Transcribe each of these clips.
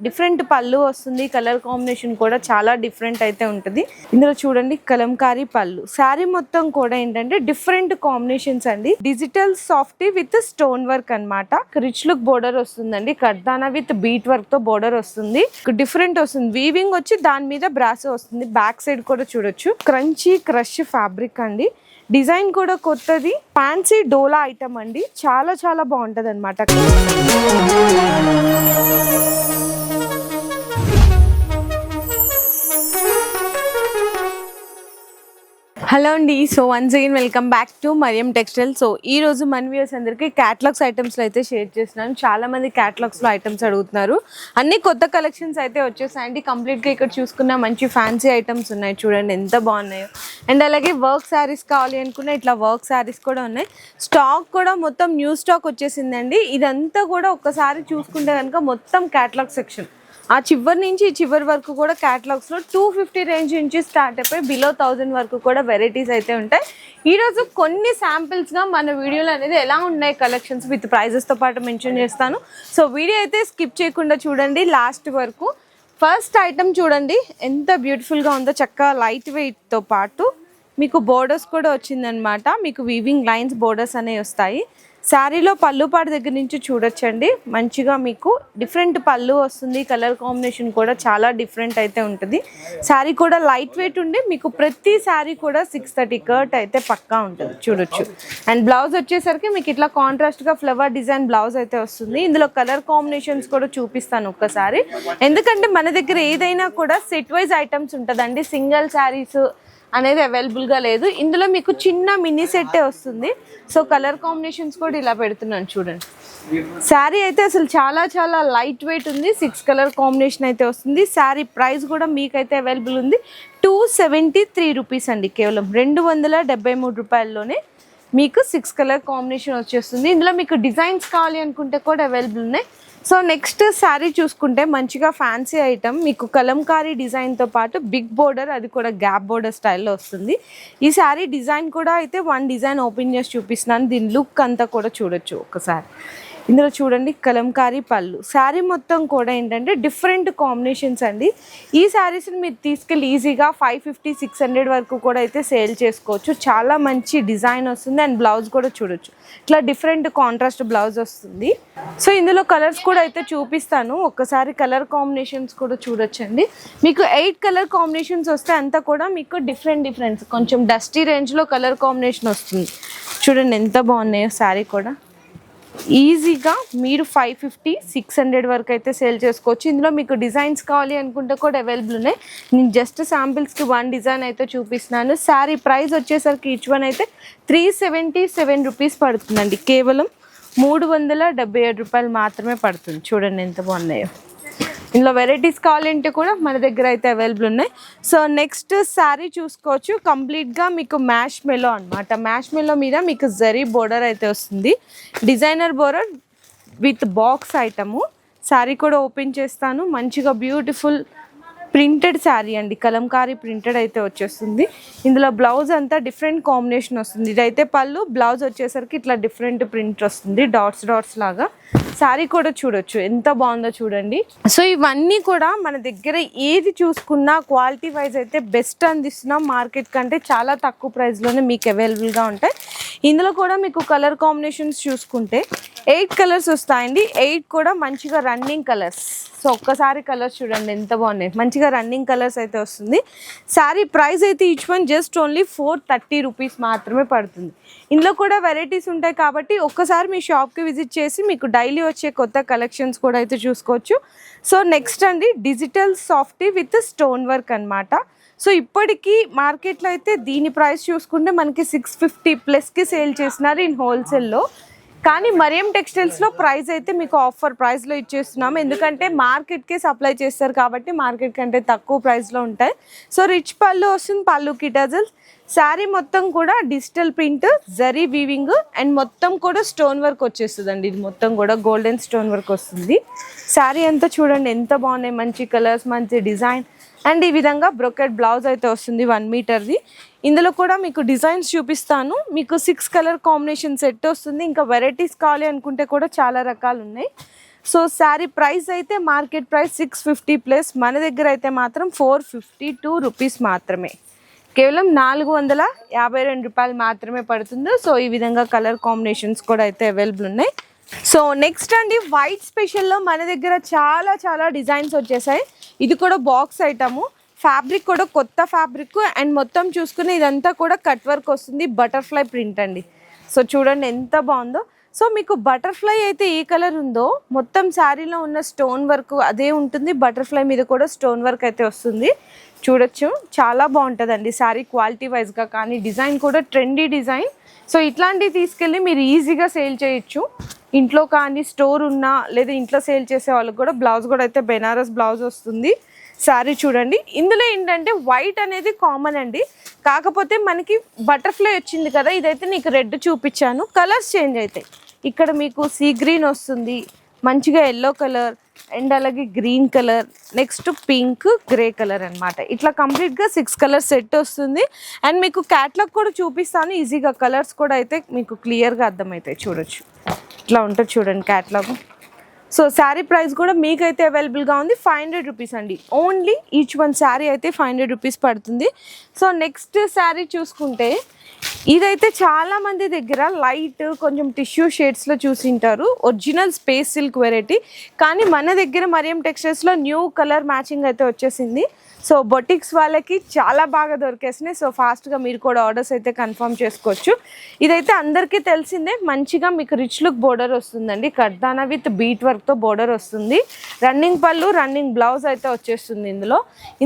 Different పళ్ళు వస్తుంది. Colour combination కూడా చాలా డిఫరెంట్ అయితే ఉంటుంది. ఇందులో చూడండి కలంకారీ పళ్ళు. శారీ మొత్తం కూడా ఏంటంటే డిఫరెంట్ కాంబినేషన్స్ అండి. Digital softy with stone work అన్నమాట. రిచ్ లుక్ బోర్డర్ వస్తుందండి. కర్దానా విత్ బీట్ వర్క్ తో బోర్డర్ వస్తుంది. డిఫరెంట్ వస్తుంది. వీవింగ్ వచ్చి దాని మీద బ్రాసో వస్తుంది. బ్యాక్ సైడ్ కూడా చూడొచ్చు. క్రంచీ క్రష్ ఫ్యాబ్రిక్ అండి. డిజైన్ కూడా కొత్తది. ఫ్యాన్సీ డోలా ఐటమ్ అండి. చాలా చాలా బాగుంటది అనమాట. హలో అండి. So once again welcome back to Mariam textile. So ఈ రోజు మన వ్యూవర్స్ అందరికి క్యాటలాగ్స్ ఐటమ్స్ అయితే షేర్ చేస్తున్నాను. చాలా మంది క్యాటలాగ్స్ లో ఐటమ్స్ అడుగుతున్నారు. అన్ని కొత్త కలెక్షన్స్ అయితే వచ్చేసాయండి. కంప్లీట్ గా ఇక్కడ చూసుకున్న మంచి ఫ్యాన్సీ ఐటమ్స్ ఉన్నాయి. చూడండి ఎంత బాగున్నాయో. అండ్ అలాగే వర్క్ శారీస్ కావాలి అనుకున్న ఇట్లా వర్క్ శారీస్ కూడా ఉన్నాయి. స్టాక్ కూడా మొత్తం న్యూ స్టాక్ వచ్చేసిందండి. ఇదంతా కూడా ఒక్కసారి చూసుకుంటే కనుక మొత్తం క్యాటలాగ్ సెక్షన్. ఆ చివరి నుంచి ఈ చివరి వరకు కూడా క్యాటలాగ్స్ లో 250 రేంజ్ నుంచి స్టార్ట్ అయిపోయి బిలో 1000 వరకు కూడా వెరైటీస్ అయితే ఉంటాయి. ఈ రోజు కొన్ని శాంపిల్స్ గా మన వీడియోలో అనేది ఎలా ఉన్నాయి కలెక్షన్స్ విత్ ప్రైజెస్ తో పాటు మెన్షన్ చేస్తాను. సో వీడియో అయితే స్కిప్ చేయకుండా చూడండి లాస్ట్ వరకు. ఫస్ట్ ఐటమ్ చూడండి ఎంత బ్యూటిఫుల్ గా ఉందో. చక్కగా లైట్ వెయిట్ తో పాటు మీకు బోర్డర్స్ కూడా వచ్చిందనమాట. మీకు వీవింగ్ లైన్స్ బోర్డర్స్ అనేవి వస్తాయి. శారీలో పళ్ళు పాటు దగ్గర నుంచి చూడొచ్చండి. మంచిగా మీకు డిఫరెంట్ పళ్ళు వస్తుంది. కలర్ కాంబినేషన్ కూడా చాలా డిఫరెంట్ అయితే ఉంటుంది. శారీ కూడా లైట్ వెయిట్ ఉండి మీకు ప్రతి శారీ కూడా 630 కట్ అయితే పక్కా ఉంటుంది. చూడొచ్చు. అండ్ బ్లౌజ్ వచ్చేసరికి మీకు ఇట్లా కాంట్రాస్ట్గా ఫ్లవర్ డిజైన్ బ్లౌజ్ అయితే వస్తుంది. ఇందులో కలర్ కాంబినేషన్స్ కూడా చూపిస్తాను ఒక్కసారి. ఎందుకంటే మన దగ్గర ఏదైనా కూడా సెట్ వైజ్ ఐటమ్స్ ఉంటుందండి. సింగిల్ శారీస్ అనేది అవైలబుల్గా లేదు. ఇందులో మీకు చిన్న మినీ సెట్టే వస్తుంది. సో కలర్ కాంబినేషన్స్ కూడా ఇలా పెడుతున్నాను చూడండి. శారీ అయితే అసలు చాలా చాలా లైట్ వెయిట్ ఉంది. 6 కలర్ కాంబినేషన్ అయితే వస్తుంది. శారీ ప్రైస్ కూడా మీకైతే అవైలబుల్ ఉంది 273 రూపీస్ అండి. కేవలం 273 రూపాయల్లోనే మీకు 6 కలర్ కాంబినేషన్ వచ్చేస్తుంది. ఇందులో మీకు డిజైన్స్ కావాలి అనుకుంటే కూడా అవైలబుల్ ఉన్నాయి. సో నెక్స్ట్ శారీ చూసుకుంటే మంచిగా ఫ్యాన్సీ ఐటమ్. మీకు కలంకారీ డిజైన్తో పాటు బిగ్ బోర్డర్, అది కూడా గ్యాప్ బోర్డర్ స్టైల్లో వస్తుంది. ఈ శారీ డిజైన్ కూడా అయితే వన్ డిజైన్ ఓపెన్ చేసి చూపిస్తున్నాను. దీని లుక్ అంతా కూడా చూడొచ్చు ఒకసారి. ఇందులో చూడండి కలంకారీ పళ్ళు. శారీ మొత్తం కూడా ఏంటంటే డిఫరెంట్ కాంబినేషన్స్ అండి. ఈ శారీస్ని మీరు తీసుకెళ్ళి ఈజీగా 550-600 వరకు కూడా అయితే సేల్ చేసుకోవచ్చు. చాలా మంచి డిజైన్ వస్తుంది. అండ్ బ్లౌజ్ కూడా చూడొచ్చు. ఇట్లా డిఫరెంట్ కాంట్రాస్ట్ బ్లౌజ్ వస్తుంది. సో ఇందులో కలర్స్ కూడా అయితే చూపిస్తాను. ఒక్కసారి కలర్ కాంబినేషన్స్ కూడా చూడొచ్చండి. మీకు 8 కలర్ కాంబినేషన్స్ వస్తే అంతా కూడా మీకు డిఫరెంట్ కొంచెం డస్టీ రేంజ్లో కలర్ కాంబినేషన్ వస్తుంది. చూడండి ఎంత బాగున్నాయో. శారీ కూడా ఈజీగా మీరు 550-600 వరకు అయితే సేల్ చేసుకోవచ్చు. ఇందులో మీకు డిజైన్స్ కావాలి అనుకుంటే కూడా అవైలబుల్ ఉన్నాయి. నేను జస్ట్ శాంపిల్స్కి వన్ డిజైన్ అయితే చూపిస్తున్నాను. శారీ ప్రైస్ వచ్చేసరికి ఈచ్ వన్ అయితే 377 రూపీస్ పడుతుందండి. కేవలం 377 రూపాయలు మాత్రమే పడుతుంది. చూడండి ఎంత బాగున్నాయో. ఇందులో వెరైటీస్ కావాలంటే కూడా మన దగ్గర అయితే అవైలబుల్ ఉన్నాయి. సో నెక్స్ట్ శారీ చూసుకోవచ్చు. కంప్లీట్గా మీకు మ్యాష్ మెలో అనమాట. మ్యాష్ మెలో మీద మీకు జరీ బోర్డర్ అయితే వస్తుంది. Designer border with box item. Sari కూడా ఓపెన్ చేస్తాను. మంచిగా బ్యూటిఫుల్ ప్రింటెడ్ శారీ అండి. కలంకారీ ప్రింటెడ్ అయితే వచ్చేస్తుంది. ఇందులో బ్లౌజ్ అంతా డిఫరెంట్ కాంబినేషన్ వస్తుంది. ఇదైతే పళ్ళు, బ్లౌజ్ వచ్చేసరికి ఇట్లా డిఫరెంట్ ప్రింట్ వస్తుంది. డాట్స్ లాగా. శారీ కూడా చూడొచ్చు ఎంత బాగుందో చూడండి. సో ఇవన్నీ కూడా మన దగ్గర ఏది చూసుకున్నా క్వాలిటీ వైజ్ అయితే బెస్ట్ అందిస్తున్నాం. మార్కెట్ కంటే చాలా తక్కువ ప్రైస్లోనే మీకు అవైలబుల్గా ఉంటాయి. ఇందులో కూడా మీకు కలర్ కాంబినేషన్స్ చూసుకుంటే 8 కలర్స్ వస్తాయండి. 8 కూడా మంచిగా రన్నింగ్ కలర్స్. సో ఒక్కసారి కలర్స్ చూడండి ఎంత బాగున్నాయి. మంచిగా రన్నింగ్ కలర్స్ అయితే వస్తుంది. శారీ ప్రైస్ అయితే each one just only 430 rupees మాత్రమే పడుతుంది. ఇందులో కూడా వెరైటీస్ ఉంటాయి కాబట్టి ఒక్కసారి మీ షాప్కి విజిట్ చేసి మీకు డైలీ వచ్చే కొత్త కలెక్షన్స్ కూడా అయితే చూసుకోవచ్చు. సో నెక్స్ట్ అండి digital softy with stone work అనమాట. సో ఇప్పటికీ మార్కెట్లో అయితే దీని ప్రైస్ చూసుకుంటే మనకి 650+ సేల్ చేస్తున్నారు ఇన్ హోల్సేల్లో. కానీ మరియం టెక్స్టైల్స్లో ప్రైస్ అయితే మీకు ఆఫర్ ప్రైస్లో ఇచ్చేస్తున్నాము. ఎందుకంటే మార్కెట్కే సప్లై చేస్తారు కాబట్టి మార్కెట్ కంటే తక్కువ ప్రైస్లో ఉంటాయి. సో రిచ్ పళ్ళు వస్తుంది. పళ్ళుకి టజల్స్. శారీ మొత్తం కూడా digital print, zari weaving and మొత్తం కూడా స్టోన్ వర్క్ వచ్చేస్తుందండి. ఇది మొత్తం కూడా గోల్డెన్ స్టోన్ వర్క్ వస్తుంది. శారీ అంతా చూడండి ఎంత బాగున్నాయి. మంచి కలర్స్, మంచి డిజైన్ అండ్ ఈ విధంగా బ్రొకెట్ బ్లౌజ్ అయితే వస్తుంది 1 మీటర్ది. ఇందులో కూడా మీకు డిజైన్స్ చూపిస్తాను. మీకు 6 కలర్ కాంబినేషన్ సెట్ వస్తుంది. ఇంకా వెరైటీస్ కావాలి అనుకుంటే కూడా చాలా రకాలు ఉన్నాయి. సో శారీ ప్రైస్ అయితే మార్కెట్ ప్రైస్ 650 ప్లస్, మన దగ్గర అయితే మాత్రం 452 రూపీస్ మాత్రమే, కేవలం 452 రూపాయలు మాత్రమే పడుతుంది. సో ఈ విధంగా కలర్ కాంబినేషన్స్ కూడా అయితే అవైలబుల్ ఉన్నాయి. సో నెక్స్ట్ అండి, వైట్ స్పెషల్లో మన దగ్గర చాలా డిజైన్స్ వచ్చేసాయి. ఇది కూడా బాక్స్ ఐటము, ఫ్యాబ్రిక్ కూడా కొత్త ఫ్యాబ్రిక్, అండ్ మొత్తం చూసుకుని ఇదంతా కూడా కట్ వర్క్ వస్తుంది, బటర్ఫ్లై ప్రింట్ అండి. సో చూడండి ఎంత బాగుందో. సో మీకు బటర్ఫ్లై అయితే ఏ కలర్ ఉందో మొత్తం శారీలో ఉన్న స్టోన్ వర్క్ అదే ఉంటుంది, బటర్ఫ్లై మీద కూడా స్టోన్ వర్క్ అయితే వస్తుంది. చూడొచ్చు, చాలా బాగుంటుందండి శారీ క్వాలిటీ వైజ్గా, కానీ డిజైన్ కూడా ట్రెండీ డిజైన్. సో ఇట్లాంటివి తీసుకెళ్ళి మీరు ఈజీగా సేల్ చేయొచ్చు. ఇంట్లో కానీ స్టోర్ ఉన్నా లేదా ఇంట్లో సేల్ చేసే వాళ్ళకి కూడా. బ్లౌజ్ కూడా అయితే బెనారస్ బ్లౌజ్ వస్తుంది. శారీ చూడండి, ఇందులో ఏంటంటే వైట్ అనేది కామన్ అండి, కాకపోతే మనకి బటర్ఫ్లై వచ్చింది కదా, ఇదైతే నీకు రెడ్ చూపించాను, కలర్స్ చేంజ్ అవుతాయి. ఇక్కడ మీకు సీ గ్రీన్ వస్తుంది, మంచిగా ఎల్లో కలర్, అండ్ అలాగే green colour, next pink, grey colour అనమాట. ఇట్లా కంప్లీట్గా 6 కలర్ సెట్ వస్తుంది. అండ్ మీకు క్యాట్లాగ్ కూడా చూపిస్తాను ఈజీగా, కలర్స్ కూడా అయితే మీకు క్లియర్గా అర్థమవుతాయి. చూడొచ్చు, ఇట్లా ఉంటుంది చూడండి క్యాట్లాగ్. సో శారీ ప్రైస్ కూడా మీకైతే అవైలబుల్గా ఉంది 500 రూపీస్ అండి. ఓన్లీ ఈచ్ వన్ శారీ అయితే 500 రూపీస్ పడుతుంది. సో నెక్స్ట్ శారీ చూసుకుంటే ఇదైతే చాలా మంది దగ్గర లైట్ కొంచెం టిష్యూ షేడ్స్లో చూసింటారు, ఒరిజినల్ స్పేస్ సిల్క్ వెరైటీ. కానీ మన దగ్గర మరియం టెక్స్టైల్స్లో న్యూ కలర్ మ్యాచింగ్ అయితే వచ్చేసింది. సో బొటిక్స్ వాళ్ళకి చాలా బాగా దొరికేసినాయి. సో ఫాస్ట్గా మీరు కూడా ఆర్డర్స్ అయితే కన్ఫర్మ్ చేసుకోవచ్చు. ఇదైతే అందరికీ తెలిసిందే, మంచిగా మీకు రిచ్ లుక్ బోర్డర్ వస్తుందండి, కర్దానా విత్ బీట్ వర్క్తో బోర్డర్ వస్తుంది. రన్నింగ్ పళ్ళు, రన్నింగ్ బ్లౌజ్ అయితే వచ్చేస్తుంది.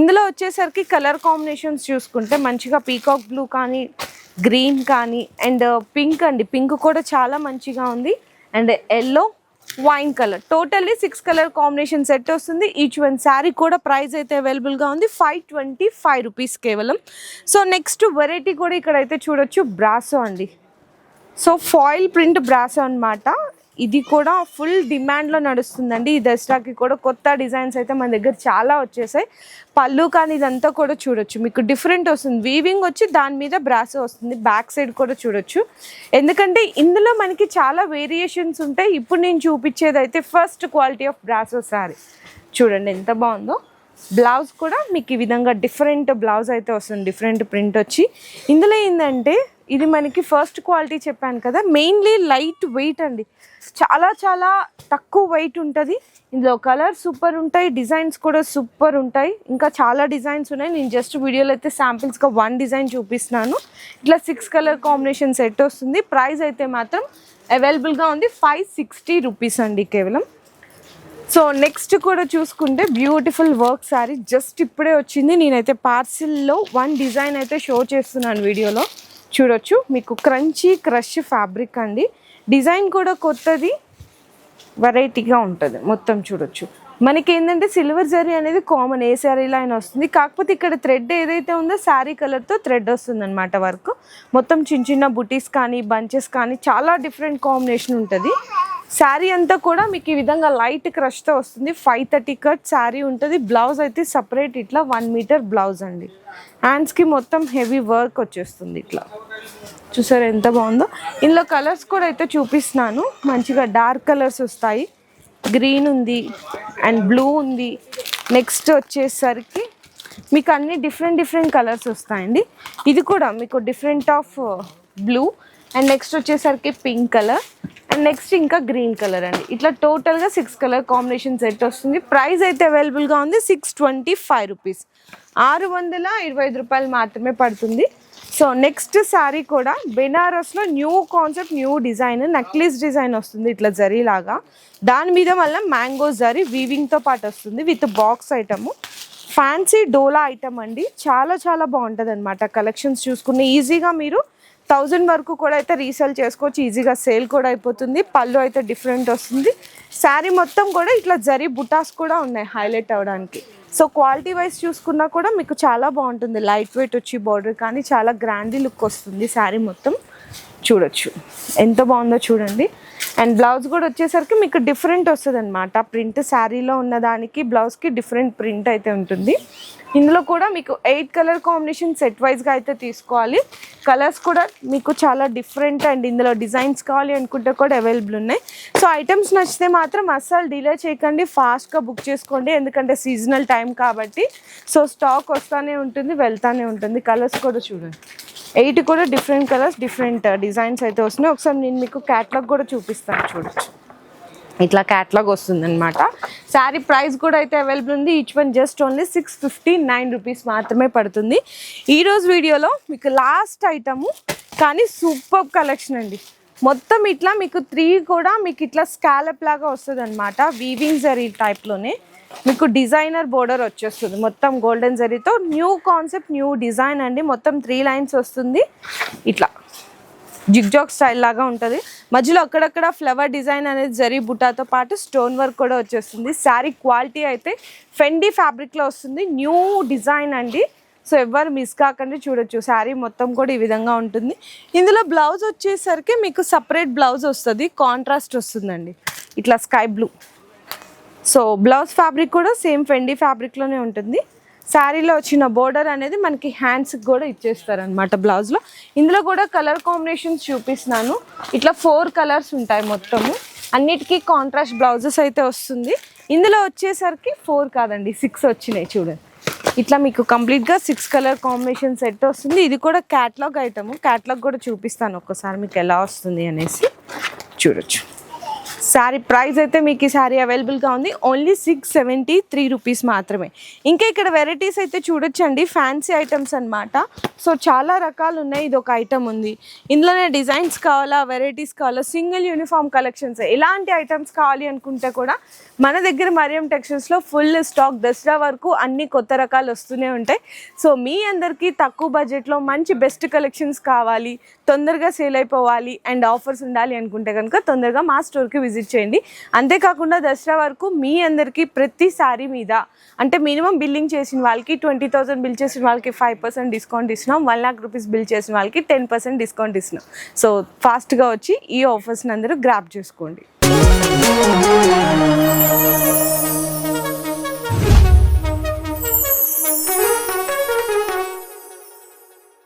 ఇందులో వచ్చేసరికి కలర్ కాంబినేషన్స్ చూసుకుంటే మంచిగా పీకాక్ బ్లూ కానీ, గ్రీన్ కానీ, అండ్ పింక్ అండి, పింక్ కూడా చాలా మంచిగా ఉంది, and yellow, wine colour, totally 6 colour combination set వస్తుంది. ఈచ్ వన్ శారీ కూడా ప్రైస్ అయితే అవైలబుల్గా ఉంది 525 రూపీస్ కేవలం. సో నెక్స్ట్ వెరైటీ కూడా ఇక్కడైతే చూడొచ్చు, బ్రాసో అండి. సో ఫాయిల్ ప్రింట్ బ్రాసో అనమాట. ఇది కూడా ఫుల్ డిమాండ్లో నడుస్తుందండి. ఈ దసరాకి కూడా కొత్త డిజైన్స్ అయితే మన దగ్గర చాలా వచ్చేసాయి. పళ్ళు కానీ ఇదంతా కూడా చూడొచ్చు, మీకు డిఫరెంట్ వస్తుంది, వీవింగ్ వచ్చి దాని మీద బ్రాసో వస్తుంది. బ్యాక్ సైడ్ కూడా చూడొచ్చు, ఎందుకంటే ఇందులో మనకి చాలా వేరియేషన్స్ ఉంటాయి. ఇప్పుడు నేను చూపించేది అయితే first quality of brasso sari. చూడండి ఎంత బాగుందో. బ్లౌజ్ కూడా మీకు ఈ విధంగా డిఫరెంట్ బ్లౌజ్ అయితే వస్తుంది, డిఫరెంట్ ప్రింట్ వచ్చి. ఇందులో ఏంటంటే ఇది మనకి ఫస్ట్ క్వాలిటీ చెప్పాను కదా, మెయిన్లీ లైట్ వెయిట్ అండి, చాలా తక్కువ వెయిట్ ఉంటుంది. ఇందులో కలర్ సూపర్ ఉంటాయి, డిజైన్స్ కూడా సూపర్ ఉంటాయి. ఇంకా చాలా డిజైన్స్ ఉన్నాయి, నేను జస్ట్ వీడియోలో అయితే శాంపిల్స్గా 1 డిజైన్ చూపిస్తున్నాను. ఇట్లా 6 కలర్ కాంబినేషన్ సెట్ వస్తుంది. ప్రైస్ అయితే మాత్రం అవైలబుల్గా ఉంది 560 రూపీస్ అండి కేవలం. సో నెక్స్ట్ కూడా చూసుకుంటే బ్యూటిఫుల్ వర్క్ శారీ, జస్ట్ ఇప్పుడే వచ్చింది. నేనైతే పార్సిల్లో 1 డిజైన్ అయితే షో చేస్తున్నాను వీడియోలో. చూడొచ్చు, మీకు క్రంచీ క్రష్ ఫ్యాబ్రిక్ అండి, డిజైన్ కూడా కొత్తది, వెరైటీగా ఉంటుంది మొత్తం. చూడొచ్చు, మనకి ఏంటంటే సిల్వర్ జరీ అనేది కామన్ ఏ శారీలో అయినా వస్తుంది, కాకపోతే ఇక్కడ థ్రెడ్ ఏదైతే ఉందో శారీ కలర్తో థ్రెడ్ వస్తుంది అనమాట. వర్క్ మొత్తం చిన్న బుటీస్ కానీ, బంచెస్ కానీ, చాలా డిఫరెంట్ కాంబినేషన్ ఉంటుంది. శారీ అంతా కూడా మీకు ఈ విధంగా లైట్ క్రష్తో వస్తుంది. 530 కట్ శారీ ఉంటుంది. బ్లౌజ్ అయితే సపరేట్ ఇట్లా 1 మీటర్ బ్లౌజ్ అండి. హ్యాండ్స్కి మొత్తం హెవీ వర్క్ వచ్చేస్తుంది. ఇట్లా చూసారు ఎంత బాగుందో. ఇందులో కలర్స్ కూడా అయితే చూపిస్తున్నాను, మంచిగా డార్క్ కలర్స్ వస్తాయి, గ్రీన్ ఉంది అండ్ బ్లూ ఉంది. నెక్స్ట్ వచ్చేసరికి మీకు అన్ని డిఫరెంట్ కలర్స్ వస్తాయండి. ఇది కూడా మీకు different of blue, and next వచ్చేసరికి పింక్ కలర్, అండ్ నెక్స్ట్ ఇంకా గ్రీన్ కలర్ అండి. ఇట్లా టోటల్గా 6 కలర్ కాంబినేషన్ సెట్ వస్తుంది. ప్రైస్ అయితే అవైలబుల్గా ఉంది 625 రూపీస్, 625 రూపాయలు మాత్రమే పడుతుంది. సో నెక్స్ట్ శారీ కూడా బెనారస్లో new concept, new design, necklace design వస్తుంది ఇట్లా జరీ లాగా. దాని మీద మళ్ళీ మ్యాంగో జరీ వీవింగ్తో పాటు వస్తుంది with box item. Fancy dola item అండి, చాలా బాగుంటుంది అనమాట. కలెక్షన్స్ చూసుకుని ఈజీగా మీరు 1000 వరకు కూడా అయితే రీసేల్ చేసుకోవచ్చు, ఈజీగా సేల్ కూడా అయిపోతుంది. పళ్ళు అయితే డిఫరెంట్ వస్తుంది. శారీ మొత్తం కూడా ఇట్లా జరీ బుటాస్ కూడా ఉన్నాయి హైలైట్ అవ్వడానికి. సో క్వాలిటీ వైజ్ చూసుకున్నా కూడా మీకు చాలా బాగుంటుంది. లైట్ వెయిట్ వచ్చి బార్డర్ కానీ చాలా గ్రాండీ లుక్ వస్తుంది శారీ మొత్తం. చూడొచ్చు ఎంత బాగుందో చూడండి. అండ్ బ్లౌజ్ కూడా వచ్చేసరికి మీకు డిఫరెంట్ వస్తుంది అనమాట. ప్రింట్ శారీలో ఉన్నదానికి బ్లౌజ్కి డిఫరెంట్ ప్రింట్ అయితే ఉంటుంది. ఇందులో కూడా మీకు 8 కలర్ కాంబినేషన్ సెట్ వైజ్గా అయితే తీసుకోవాలి. కలర్స్ కూడా మీకు చాలా డిఫరెంట్ అండ్ ఇందులో డిజైన్స్ కావాలి అనుకుంటే కూడా అవైలబుల్ ఉన్నాయి. సో ఐటమ్స్ నచ్చితే మాత్రం అస్సలు డిలే చేయకండి, ఫాస్ట్గా బుక్ చేసుకోండి. ఎందుకంటే సీజనల్ టైం కాబట్టి సో స్టాక్ వస్తూనే ఉంటుంది, వెళ్తూనే ఉంటుంది. కలర్స్ కూడా చూడండి, 8 కూడా డిఫరెంట్ కలర్స్, డిఫరెంట్ డిజైన్స్ అయితే వస్తున్నాయి. ఒకసారి నేను మీకు క్యాటలాగ్ కూడా చూపిస్తాను. చూడొచ్చు ఇట్లా క్యాటలాగ్ వస్తుంది అనమాట. శారీ ప్రైస్ కూడా అయితే అవైలబుల్ ఉంది. Each one just only 659 rupees మాత్రమే పడుతుంది. ఈరోజు వీడియోలో మీకు లాస్ట్ ఐటము కానీ సూపర్ కలెక్షన్ అండి. మొత్తం ఇట్లా మీకు 3 కూడా మీకు ఇట్లా స్కాలప్ లాగా వస్తుంది అనమాట. వీవింగ్ జరీ టైప్లోనే మీకు డిజైనర్ బోర్డర్ వచ్చేస్తుంది. మొత్తం గోల్డెన్ జరీతో న్యూ కాన్సెప్ట్, న్యూ డిజైన్ అండి. మొత్తం 3 లైన్స్ వస్తుంది. ఇట్లా జిగ్జాగ్ స్టైల్ లాగా ఉంటుంది. మధ్యలో అక్కడక్కడ ఫ్లవర్ డిజైన్ అనేది జరీ బుటాతో పాటు స్టోన్ వర్క్ కూడా వచ్చేస్తుంది. శారీ క్వాలిటీ అయితే ఫెండీ ఫ్యాబ్రిక్లో వస్తుంది. న్యూ డిజైన్ అండి. సో ఎవరు మిస్ కాకండి. చూడొచ్చు శారీ మొత్తం కూడా ఈ విధంగా ఉంటుంది. ఇందులో బ్లౌజ్ వచ్చేసరికి మీకు సపరేట్ బ్లౌజ్ వస్తుంది, కాంట్రాస్ట్ వస్తుందండి ఇట్లా sky blue. So blouse fabric కూడా సేమ్ ఫెండీ ఫ్యాబ్రిక్లోనే ఉంటుంది. శారీలో వచ్చిన బోర్డర్ అనేది మనకి హ్యాండ్స్కి కూడా ఇచ్చేస్తారనమాట బ్లౌజ్లో. ఇందులో కూడా కలర్ కాంబినేషన్స్ చూపిస్తున్నాను. ఇట్లా 4 కలర్స్ ఉంటాయి మొత్తము. అన్నిటికీ కాంట్రాస్ట్ బ్లౌజెస్ అయితే వస్తుంది. ఇందులో వచ్చేసరికి 4 కాదండి 6 వచ్చినాయి చూడండి. ఇట్లా మీకు కంప్లీట్గా 6 కలర్ కాంబినేషన్ సెట్ వస్తుంది. ఇది కూడా క్యాటలాగ్ ఐటము. క్యాటలాగ్ కూడా చూపిస్తాను ఒక్కసారి మీకు ఎలా వస్తుంది అనేసి. చూడొచ్చు శారీ ప్రైస్ అయితే మీకు ఈ శారీ అవైలబుల్గా ఉంది. ఓన్లీ 673 రూపీస్ మాత్రమే. ఇంకా ఇక్కడ వెరైటీస్ అయితే చూడొచ్చండి, ఫ్యాన్సీ ఐటమ్స్ అనమాట. సో చాలా రకాలు ఉన్నాయి. ఇది ఒక ఐటమ్ ఉంది. ఇందులోనే డిజైన్స్ కావాలా, వెరైటీస్ కావాలా, సింగిల్ యూనిఫామ్ కలెక్షన్స్, ఎలాంటి ఐటమ్స్ కావాలి అనుకుంటే కూడా మన దగ్గర మరియం టెక్స్టైల్స్లో ఫుల్ స్టాక్. దసరా వరకు అన్ని కొత్త రకాలు వస్తూనే ఉంటాయి. సో మీ అందరికీ తక్కువ బడ్జెట్లో మంచి బెస్ట్ కలెక్షన్స్ కావాలి, తొందరగా సేల్ అయిపోవాలి అండ్ ఆఫర్స్ ఉండాలి అనుకుంటే కనుక తొందరగా మా స్టోర్కి విజిట్ చేయండి. అంతేకాకుండా దసరా వరకు మీ అందరికీ ప్రతి శారీ మీద అంటే మినిమం బిల్లింగ్ చేసిన వాళ్ళకి 20,000 బిల్ చేసిన వాళ్ళకి 5% డిస్కౌంట్ ఇస్తున్నాం. 1 lakh రూపీస్ బిల్ చేసిన వాళ్ళకి 10% డిస్కౌంట్ ఇస్తున్నాం. సో ఫాస్ట్గా వచ్చి ఈ ఆఫర్స్ని అందరూ గ్రాప్ చేసుకోండి.